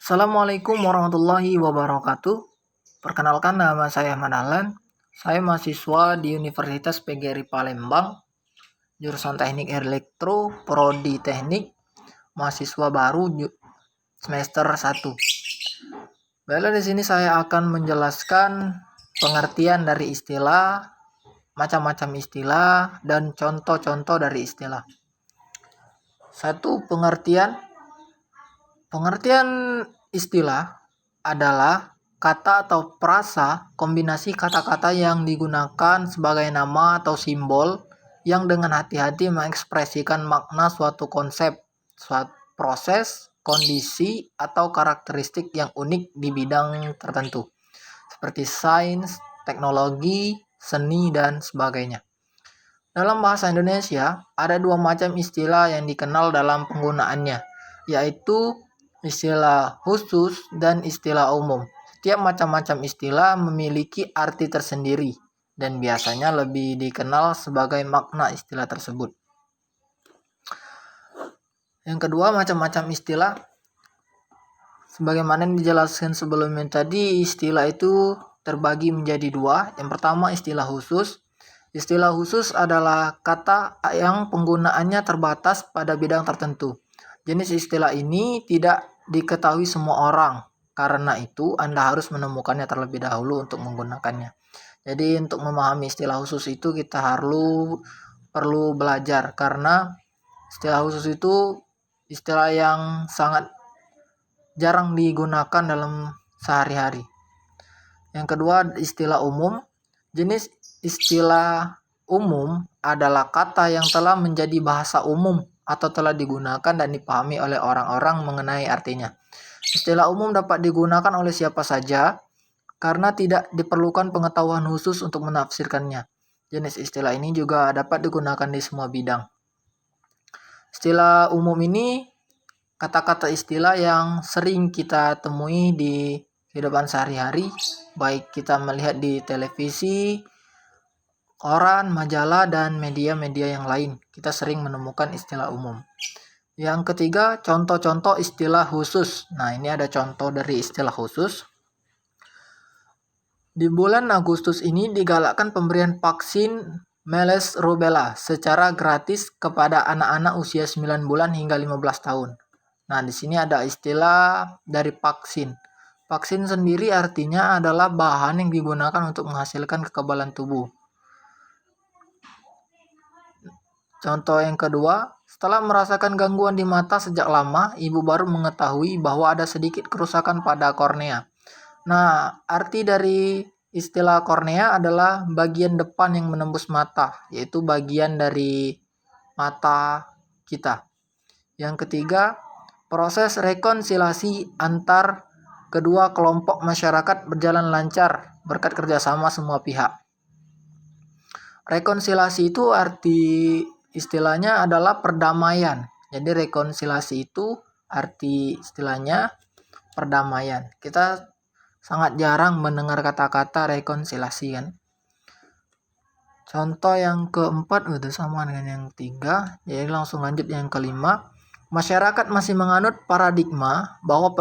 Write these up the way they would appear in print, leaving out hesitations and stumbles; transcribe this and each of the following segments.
Assalamualaikum warahmatullahi wabarakatuh. Perkenalkan, nama saya Manalan. Saya mahasiswa di Universitas PGRI Palembang, jurusan Teknik Elektro, Prodi Teknik, mahasiswa baru semester 1. Baiklah, di sini saya akan menjelaskan pengertian dari istilah, macam-macam istilah, dan contoh-contoh dari istilah. Satu, pengertian. Pengertian istilah adalah kata atau frasa kombinasi kata-kata yang digunakan sebagai nama atau simbol yang dengan hati-hati mengekspresikan makna suatu konsep, suatu proses, kondisi, atau karakteristik yang unik di bidang tertentu, seperti sains, teknologi, seni, dan sebagainya. Dalam bahasa Indonesia, ada dua macam istilah yang dikenal dalam penggunaannya, yaitu istilah khusus dan istilah umum. Setiap macam-macam istilah memiliki arti tersendiri dan biasanya lebih dikenal sebagai makna istilah tersebut. Yang kedua, macam-macam istilah. Sebagaimana dijelaskan sebelumnya tadi, istilah itu terbagi menjadi dua. Yang pertama, istilah khusus. Istilah khusus adalah kata yang penggunaannya terbatas pada bidang tertentu. Jenis istilah ini tidak diketahui semua orang. Karena itu, Anda harus menemukannya terlebih dahulu untuk menggunakannya. Jadi, untuk memahami istilah khusus itu kita perlu belajar, karena istilah khusus itu istilah yang sangat jarang digunakan dalam sehari-hari. Yang kedua, istilah umum. Jenis istilah umum adalah kata yang telah menjadi bahasa umum atau telah digunakan dan dipahami oleh orang-orang mengenai artinya. Istilah umum dapat digunakan oleh siapa saja karena tidak diperlukan pengetahuan khusus untuk menafsirkannya. Jenis istilah ini juga dapat digunakan di semua bidang. Istilah umum ini kata-kata istilah yang sering kita temui di kehidupan sehari-hari, baik kita melihat di televisi, koran, majalah, dan media-media yang lain. Kita sering menemukan istilah umum. Yang ketiga, contoh-contoh istilah khusus. Nah, ini ada contoh dari istilah khusus. Di bulan Agustus ini digalakkan pemberian vaksin meles rubella secara gratis kepada anak-anak usia 9 bulan hingga 15 tahun. Nah, di sini ada istilah dari vaksin. Vaksin sendiri artinya adalah bahan yang digunakan untuk menghasilkan kekebalan tubuh. Contoh yang kedua, setelah merasakan gangguan di mata sejak lama, ibu baru mengetahui bahwa ada sedikit kerusakan pada kornea. Nah, arti dari istilah kornea adalah bagian depan yang menembus mata, yaitu bagian dari mata kita. Yang ketiga, proses rekonsiliasi antar kedua kelompok masyarakat berjalan lancar berkat kerjasama semua pihak. Rekonsiliasi itu arti istilahnya adalah perdamaian. Jadi rekonsiliasi itu arti istilahnya perdamaian. Kita sangat jarang mendengar kata-kata rekonsiliasi kan. Contoh yang keempat itu sama dengan yang ketiga. Jadi langsung lanjut yang kelima. Masyarakat masih menganut paradigma bahwa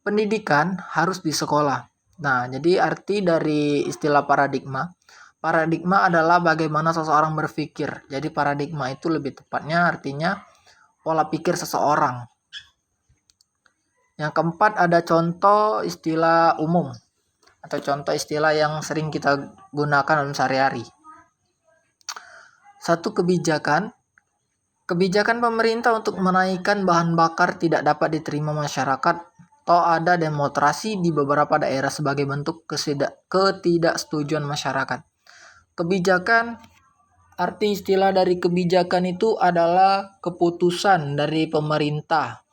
pendidikan harus di sekolah. Nah, jadi arti dari istilah paradigma adalah bagaimana seseorang berpikir. Jadi paradigma itu lebih tepatnya artinya pola pikir seseorang. Yang keempat, ada contoh istilah umum atau contoh istilah yang sering kita gunakan dalam sehari-hari. Satu, kebijakan. Kebijakan pemerintah untuk menaikkan bahan bakar tidak dapat diterima masyarakat. Atau ada demonstrasi di beberapa daerah sebagai bentuk ketidaksetujuan masyarakat. Kebijakan, arti istilah dari kebijakan itu adalah keputusan dari pemerintah.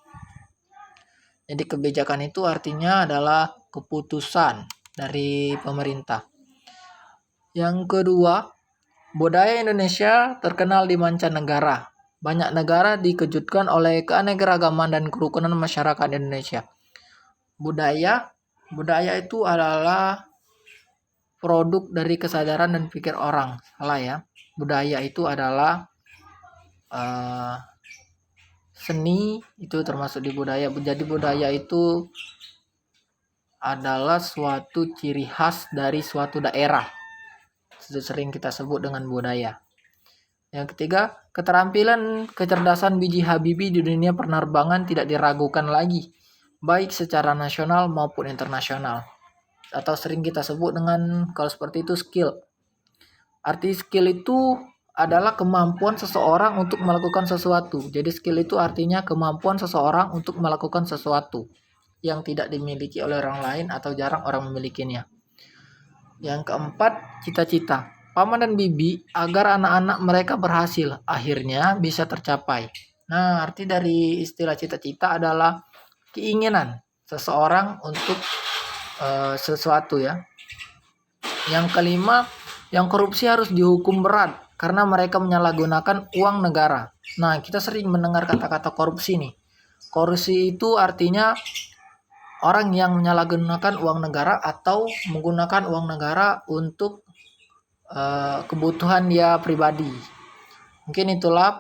Jadi kebijakan itu artinya adalah keputusan dari pemerintah. Yang kedua, budaya Indonesia terkenal di mancanegara. Banyak negara dikejutkan oleh keanekaragaman dan kerukunan masyarakat Indonesia. Budaya itu adalah produk dari kesadaran dan pikir orang. Salah ya. Budaya itu adalah seni itu termasuk di budaya. Jadi budaya itu adalah suatu ciri khas dari suatu daerah. Itu sering kita sebut dengan budaya. Yang ketiga, keterampilan kecerdasan B.J. Habibie di dunia penerbangan tidak diragukan lagi, baik secara nasional maupun internasional. Atau sering kita sebut dengan kalau seperti itu skill. Arti skill itu adalah kemampuan seseorang untuk melakukan sesuatu. Jadi skill itu artinya kemampuan seseorang untuk melakukan sesuatu yang tidak dimiliki oleh orang lain atau jarang orang memilikinya. Yang keempat, cita-cita. Paman dan bibi agar anak-anak mereka berhasil, akhirnya bisa tercapai. Nah, arti dari istilah cita-cita adalah keinginan seseorang untuk sesuatu ya. Yang kelima, yang korupsi harus dihukum berat karena mereka menyalahgunakan uang negara. Nah, kita sering mendengar kata-kata korupsi nih. Korupsi itu artinya orang yang menyalahgunakan uang negara atau menggunakan uang negara untuk kebutuhan dia pribadi. Mungkin itulah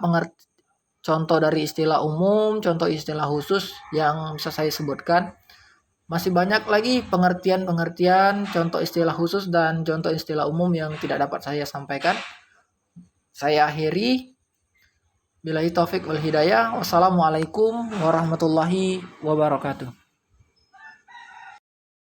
contoh dari istilah umum, contoh istilah khusus yang bisa saya sebutkan. Masih banyak lagi pengertian-pengertian, contoh istilah khusus dan contoh istilah umum yang tidak dapat saya sampaikan. Saya akhiri. Billahi taufik wal hidayah. Wassalamualaikum warahmatullahi wabarakatuh.